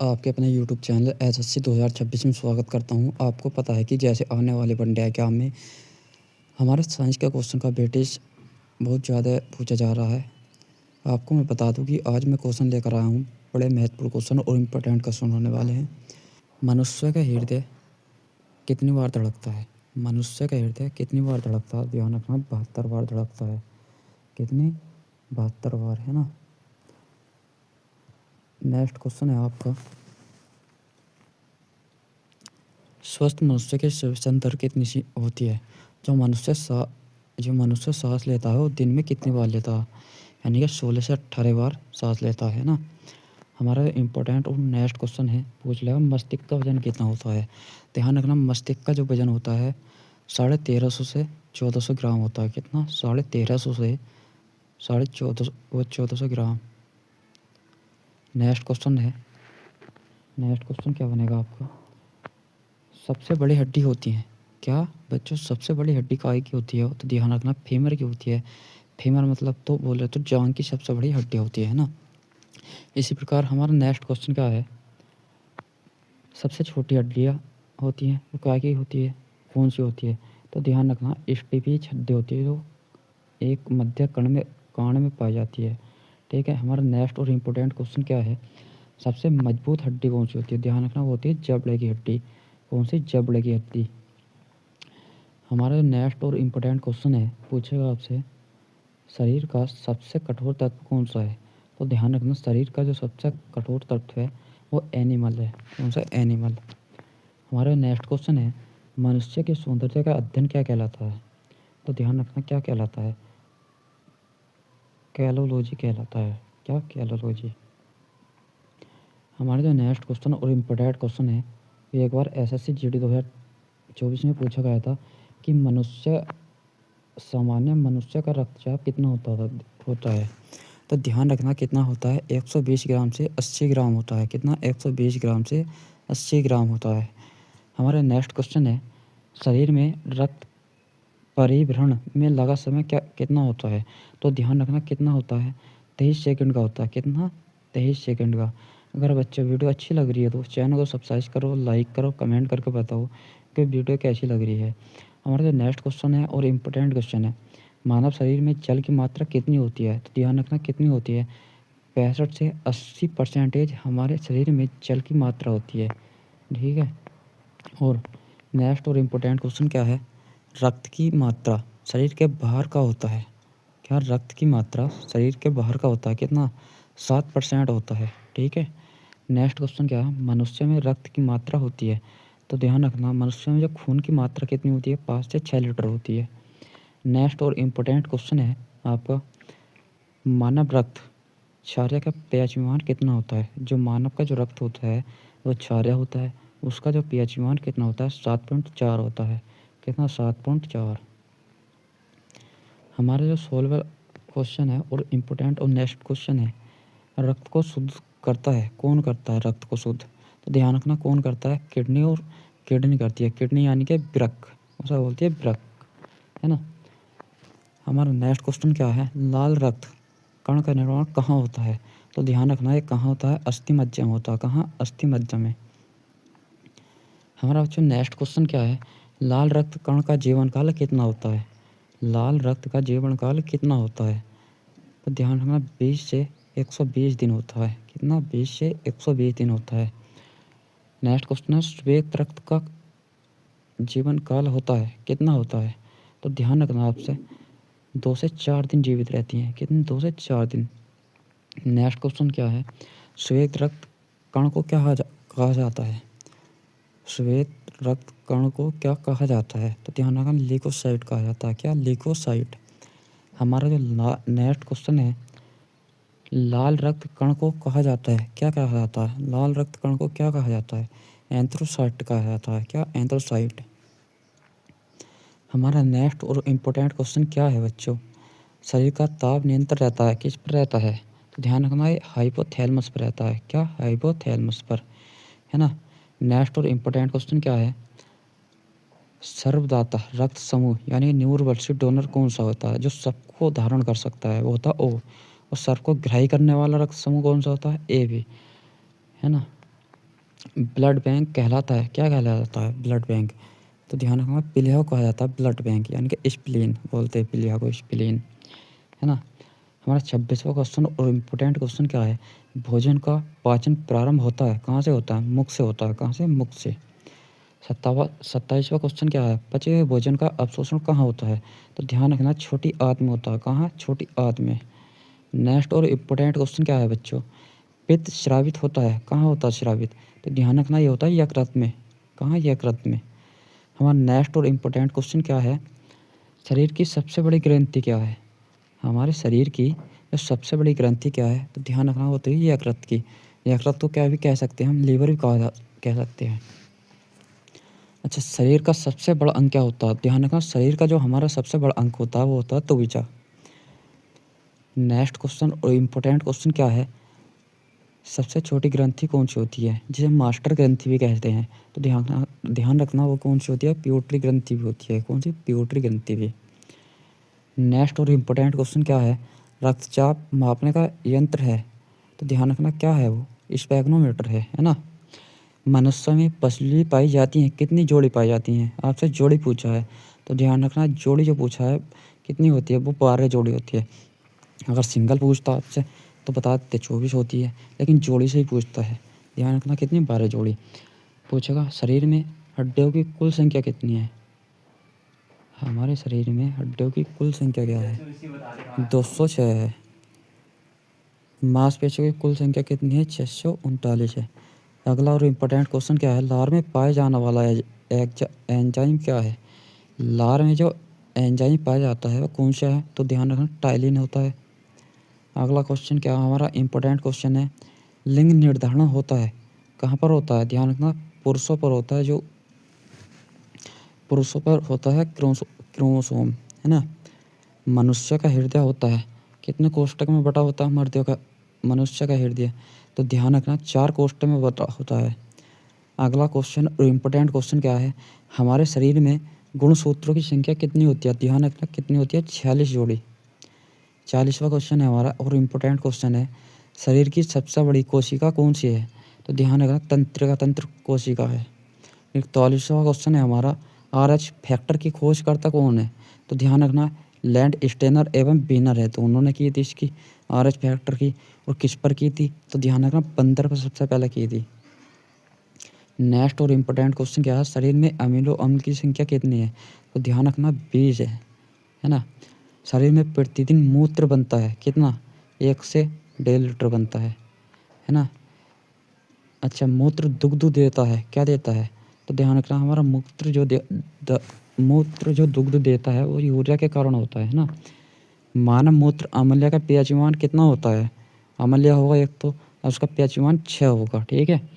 आपके अपने YouTube channel SSC 2026 में स्वागत करता हूं। आपको पता है कि जैसे आने वाले वनडे एग्जाम में हमारे साइंस के क्वेश्चन का वेटेज बहुत ज़्यादा पूछा जा रहा है। आपको मैं बता दूं कि आज मैं क्वेश्चन लेकर आया हूं। बड़े महत्वपूर्ण क्वेश्चन और इम्पोर्टेंट क्वेश्चन होने वाले हैं। मनुष्य का हृदय कितनी बार धड़कता है? मनुष्य का हृदय कितनी बार धड़कता है? ध्यान रखना, 72 बार धड़कता है। कितनी? 72 बार, है ना। नेक्स्ट क्वेश्चन है आपका, स्वस्थ मनुष्य की श्वसन दर कितनी सी होती है? जो मनुष्य सांस लेता है वो दिन में कितनी बार लेता है? यानी कि 16 से 18 बार सांस लेता है ना। हमारा इम्पोर्टेंट और नेक्स्ट क्वेश्चन है, पूछ लेगा मस्तिष्क का वजन कितना होता है? ध्यान रखना, मस्तिष्क का जो वजन होता है 1350 से 1400 ग्राम होता है। कितना? 1350 से 1400 ग्राम। नेक्स्ट क्वेश्चन है, नेक्स्ट क्वेश्चन क्या बनेगा आपका, सबसे बड़ी हड्डी होती है क्या बच्चों? सबसे बड़ी हड्डी काय की होती है? तो ध्यान रखना, फीमर की होती है। फीमर मतलब तो बोले तो जांग की सबसे बड़ी हड्डी होती है ना। इसी प्रकार हमारा नेक्स्ट क्वेश्चन क्या है, सबसे छोटी हड्डियाँ होती हैं वो काय की होती है? कौन सी होती है? तो ध्यान रखना, स्टीपीज हड्डी होती है जो एक मध्य कान में पाई जाती है। ठीक है। हमारा नेक्स्ट और इम्पोर्टेंट क्वेश्चन क्या है, सबसे मजबूत हड्डी कौन सी होती है? ध्यान रखना, वो होती है जबड़े की हड्डी। कौन सी? जबड़े की हड्डी। हमारा नेक्स्ट और इम्पोर्टेंट क्वेश्चन है, पूछेगा आपसे शरीर का सबसे कठोर तत्व कौन सा है? तो ध्यान रखना, शरीर का जो सबसे कठोर तत्व है वो एनिमल है। कौन सा? एनिमल। हमारा नेक्स्ट क्वेश्चन है, मनुष्य के सौंदर्य का अध्ययन क्या कहलाता है? तो ध्यान रखना, क्या कहलाता है? कैलोलॉजी कहलाता है। क्या? कैलोलॉजी। हमारा जो नेक्स्ट क्वेश्चन और इम्पोर्टेंट क्वेश्चन है, ये एक बार एसएससी जीडी 2024 में पूछा गया था कि सामान्य मनुष्य का रक्तचाप कितना होता है? तो ध्यान रखना, कितना होता है? 120 ग्राम से 80 ग्राम होता है। कितना? 120 ग्राम से 80 ग्राम होता है। हमारा नेक्स्ट क्वेश्चन है, शरीर में रक्त परिभ्रमण में लगा समय कितना होता है? तो ध्यान रखना, कितना होता है? 23 सेकंड का होता है। कितना? 23 सेकंड का। अगर बच्चे वीडियो अच्छी लग रही है तो चैनल को सब्सक्राइब करो, लाइक करो, कमेंट करके बताओ कि वीडियो कैसी लग रही है। हमारा जो नेक्स्ट क्वेश्चन है और इम्पोर्टेंट क्वेश्चन है, मानव शरीर में जल की मात्रा कितनी होती है? तो ध्यान रखना, कितनी होती है? 65 से 80% हमारे शरीर में जल की मात्रा होती है। ठीक है। और नेक्स्ट और इम्पोर्टेंट क्वेश्चन क्या है, रक्त की मात्रा शरीर के बाहर का होता है। क्या? रक्त की मात्रा शरीर के बाहर का होता है। कितना? 7% होता है। ठीक है। नेक्स्ट क्वेश्चन क्या है, मनुष्य में रक्त की मात्रा होती है। तो ध्यान रखना, मनुष्य में जो खून की मात्रा कितनी होती है? 5 से 6 लीटर होती है। नेक्स्ट और इम्पोर्टेंट क्वेश्चन है आपका, मानव रक्त क्षार्य का पीएच मान कितना होता है? जो मानव का जो रक्त होता है वो क्षार्य होता है, उसका जो पीएच मान कितना होता है? 7.4 होता है। कितना? 7.4। हमारा जो सोल्वर क्वेश्चन है और इम्पोर्टेंट और नेक्स्ट क्वेश्चन है, रक्त को शुद्ध करता है कौन? करता है रक्त को शुद्ध? तो ध्यान रखना, कौन करता है? किडनी, और किडनी करती है। किडनी यानी कि वृक्क, उसे बोलती है वृक्क, है ना। हमारा नेक्स्ट क्वेश्चन क्या है, लाल रक्त कण का निर्माण कहाँ होता है? तो ध्यान रखना, ये कहाँ होता है? अस्थि मज्जा में होता है। कहाँ? अस्थि मज्जा में। हमारा बच्चों नेक्स्ट क्वेश्चन क्या है, लाल रक्त कण का जीवन काल कितना होता है? लाल रक्त का जीवन काल कितना होता है? तो ध्यान रखना, 20 से 120 दिन होता है। कितना? 20 से 120 दिन होता है। नेक्स्ट क्वेश्चन है, श्वेत रक्त का जीवन काल होता है कितना होता है? तो ध्यान रखना, आपसे 2 से 4 दिन जीवित रहती हैं। कितने? 2 से 4 दिन। नेक्स्ट क्वेश्चन क्या है, श्वेत रक्त कण को क्या कहा जाता है? श्वेत रक्त कण को क्या कहा जाता है? तो ध्यान रखना, ल्यूकोसाइट कहा जाता है। क्या? ल्यूकोसाइट। हमारा जो नेक्स्ट क्वेश्चन है, लाल रक्त कण को कहा जाता है, क्या कहा जाता है? लाल रक्त कण को क्या कहा जाता है? एंथ्रोसाइट कहा जाता है। क्या? एंथ्रोसाइट। हमारा नेक्स्ट और इम्पोर्टेंट क्वेश्चन क्या है बच्चों, शरीर का ताप नियंत्रण रहता है किस पर रहता है? तो ध्यान रखना, ये हाइपोथैलेमस पर रहता है। क्या? हाइपोथैलेमस पर, है ना। नेक्स्ट और इम्पोर्टेंट क्वेश्चन क्या है, सर्वदाता रक्त समूह यानी यूनिवर्सल डोनर कौन सा होता है? जो सबको धारण कर सकता है वो होता है ओ, और सबको ग्राही करने वाला रक्त समूह कौन सा होता है? ए बी, है ना। ब्लड बैंक कहलाता है, क्या कहलाता है ब्लड बैंक? तो ध्यान रखना प्लीहा को कहा जाता है ब्लड बैंक, यानी कि स्प्लीन बोलते हैं प्लीहा को, स्प्लीन, है ना। हमारा 26वां क्वेश्चन और इम्पोर्टेंट क्वेश्चन क्या है? भोजन का पाचन प्रारंभ होता है कहाँ से होता है? मुख से होता है। कहाँ से? मुख से। 27वां क्वेश्चन क्या है? पचे हुए भोजन का अवशोषण कहाँ होता है? तो ध्यान रखना छोटी आंत में होता है। कहाँ? छोटी आंत में। नेक्स्ट और इम्पोर्टेंट क्वेश्चन क्या है बच्चों? पित्त स्रावित होता है कहाँ होता है स्रावित? तो ध्यान रखना ये होता है यकृत में। कहाँ? यकृत में। हमारा नेक्स्ट और इम्पोर्टेंट क्वेश्चन क्या है? शरीर की सबसे बड़ी ग्रंथि क्या है? हमारे शरीर की जो सबसे बड़ी ग्रंथि क्या है? तो ध्यान रखना होती है यकृत की। यकृत तो क्या भी कह सकते हैं हम, लीवर भी कह सकते हैं। अच्छा, शरीर का सबसे बड़ा अंग क्या होता है? ध्यान रखना शरीर का जो हमारा सबसे बड़ा अंग होता है वो होता है त्वचा। नेक्स्ट क्वेश्चन और इम्पोर्टेंट क्वेश्चन क्या है? सबसे छोटी ग्रंथि कौन सी होती है, जिसे मास्टर ग्रंथि भी कहते हैं? तो ध्यान रखना वो कौन सी होती है? पिट्यूटरी ग्रंथि भी होती है। कौन सी? पिट्यूटरी ग्रंथि भी। नेक्स्ट और इम्पोर्टेंट क्वेश्चन क्या है? रक्तचाप मापने का यंत्र है, तो ध्यान रखना क्या है वो? स्पेग्नोमीटर है ना। मनुष्य में पसली पाई जाती है, कितनी जोड़ी पाई जाती हैं? आपसे जोड़ी पूछा है, तो ध्यान रखना जोड़ी जो पूछा है कितनी होती है? वो 12 जोड़ी होती है। अगर सिंगल पूछता आपसे तो बता देते 24 होती है, लेकिन जोड़ी से ही पूछता है। ध्यान रखना कितनी? 12 जोड़ी। पूछेगा शरीर में हड्डियों की कुल संख्या कितनी है? हमारे शरीर में हड्डियों की कुल संख्या क्या है? 206 है। मांसपेशियों की कुल संख्या कितनी है? 639 है। अगला और इम्पोर्टेंट क्वेश्चन क्या है? लार में पाया जाने वाला एंजाइम क्या है? लार में जो एंजाइम पाया जाता है वो कौन सा है? तो ध्यान रखना टाइलिन होता है। अगला क्वेश्चन क्या है? हमारा इम्पोर्टेंट क्वेश्चन है, लिंग निर्धारण होता है कहाँ पर होता है? ध्यान रखना पुरुषों पर होता है, जो पुरुषों पर होता है क्रोमोसोम, है ना। मनुष्य का हृदय होता है कितने कोष्ठक में बटा होता है? मनुष्य का हृदय, तो ध्यान रखना 4 कोष्ठक में बटा होता है। अगला क्वेश्चन और इम्पोर्टेंट क्वेश्चन क्या है? हमारे शरीर में गुणसूत्रों की संख्या कितनी होती है? ध्यान रखना कितनी होती है? 46 जोड़ी। 40वां क्वेश्चन है हमारा और इम्पोर्टेंट क्वेश्चन है, शरीर की सबसे बड़ी कोशिका कौन सी है? तो ध्यान रखना तंत्र कोशिका है। 41वां क्वेश्चन है हमारा, RH फैक्टर की खोजकर्ता कौन है? तो ध्यान रखना लैंड स्टेनर एवं बीनर है, तो उन्होंने की थी इसकी RH फैक्टर की। और किस पर की थी? तो ध्यान रखना बंदर पर सबसे पहले की थी। नेक्स्ट और इम्पोर्टेंट क्वेश्चन क्या है? शरीर में अमीनो अम्ल की संख्या कितनी है? तो ध्यान रखना 20 है ना। शरीर में प्रतिदिन मूत्र बनता है कितना? 1 से 1.5 लीटर बनता है ना। अच्छा, मूत्र दुग्ध देता है, क्या देता है? तो ध्यान रखना हमारा मूत्र जो दुग्ध देता है वो यूरिया के कारण होता है ना। मानव मूत्र अम्लीय का पीएच मान कितना होता है? अम्लीय होगा एक तो, और उसका पीएच मान 6 होगा, ठीक है।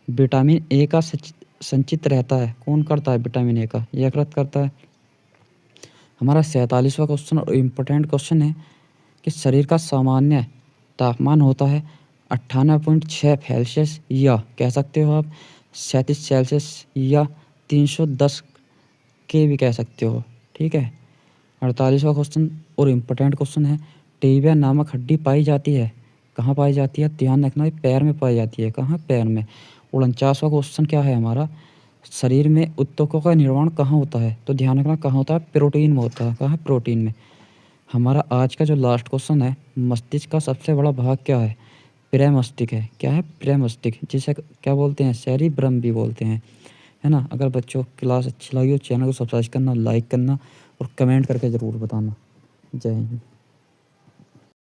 विटामिन ए का संचित रहता है, कौन करता है विटामिन ए का? यकृत करता है। हमारा 47वां क्वेश्चन और इम्पोर्टेंट क्वेश्चन है कि शरीर का सामान्य तापमान होता है 98.6 सेल्सियस, या कह सकते हो आप 37 सेल्सियस, या 310 के भी कह सकते हो, ठीक है। 48वां क्वेश्चन और इम्पोर्टेंट क्वेश्चन है, टिबिया नामक हड्डी पाई जाती है कहाँ पाई जाती है? ध्यान रखना ये पैर में पाई जाती है। कहाँ? पैर में। 49वां क्वेश्चन क्या है हमारा, शरीर में ऊतकों का निर्माण कहाँ होता है? तो ध्यान रखना कहाँ होता है? प्रोटीन में होता है। कहाँ? प्रोटीन में। हमारा आज का जो लास्ट क्वेश्चन है, मस्तिष्क का सबसे बड़ा भाग क्या है? प्रमस्तिष्क है। क्या है? प्रमस्तिष्क, जिसे क्या बोलते हैं? सेरिब्रम भी बोलते हैं, है ना। अगर बच्चों क्लास अच्छी लगी हो, चैनल को सब्सक्राइब करना, लाइक करना और कमेंट करके ज़रूर बताना। जय हिंद।